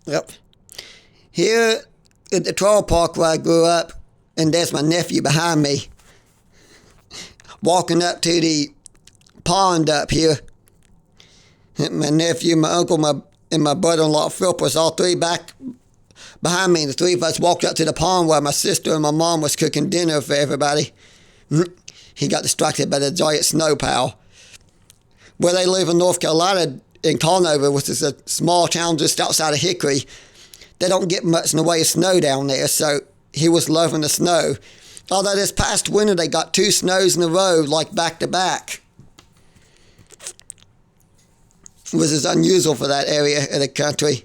Yep. Here at the trailer park where I grew up, and there's my nephew behind me, walking up to the pond up here. My nephew, my uncle, and my brother-in-law Philip was all three back behind me, and the three of us walked up to the pond where my sister and my mom was cooking dinner for everybody. He got distracted by the giant snow pile. Where they live in North Carolina, in Conover, which is a small town just outside of Hickory, they don't get much in the way of snow down there, so he was loving the snow. Although this past winter they got 2 snows in a row, like back to back, which is unusual for that area of the country.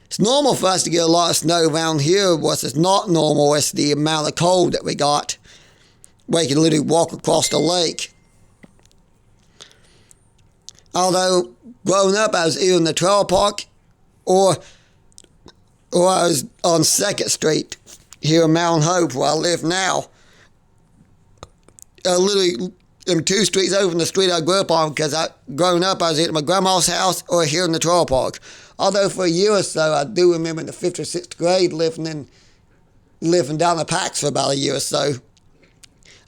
It's normal for us to get a lot of snow around here. What is not normal is the amount of cold that we got, where you can literally walk across the lake. Although, growing up, I was either in the trailer park or I was on 2nd Street here in Mount Hope, where I live now. I literally am 2 streets over from the street I grew up on, because growing up, I was either at my grandma's house or here in the trailer park. Although for a year or so, I do remember in the 5th or 6th grade living down the Pax for about a year or so.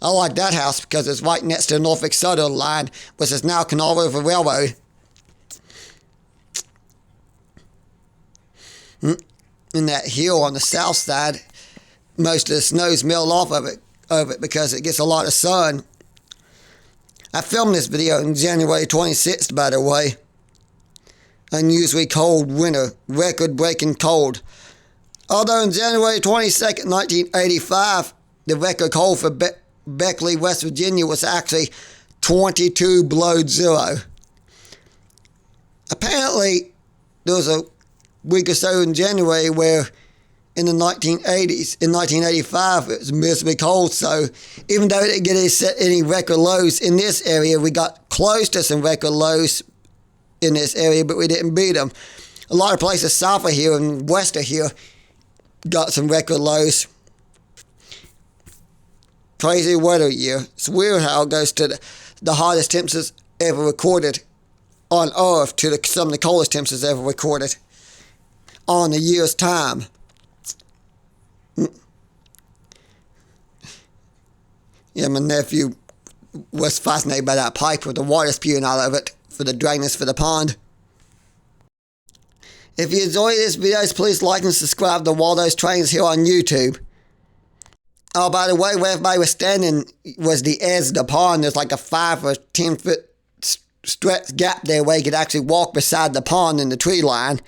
I like that house because it's right next to the Norfolk Southern line, which is now Canal River Railroad. In that hill on the south side, most of the snow's milled off of it because it gets a lot of sun. I filmed this video on January 26th, by the way. Unusually cold winter, record-breaking cold. Although on January 22nd, 1985, the record cold for Beckley, West Virginia was actually 22 below zero. Apparently, there was a week or so in January where in the 1980s, in 1985, it was miserably cold, so even though it didn't get any record lows in this area, we got close to some record lows in this area, but we didn't beat them. A lot of places south of here and west of here got some record lows. Crazy weather year. It's weird how it goes to the hottest temperatures ever recorded on Earth to some of the coldest temperatures ever recorded on a year's time. Yeah, my nephew was fascinated by that pipe with the water spewing out of it for the dryness for the pond. If you enjoy this videos, please like and subscribe to Waldo's Trains here on YouTube. Oh, by the way, where everybody was standing was the edge of the pond. There's like a 5 or 10 foot stretch gap there where you could actually walk beside the pond in the tree line.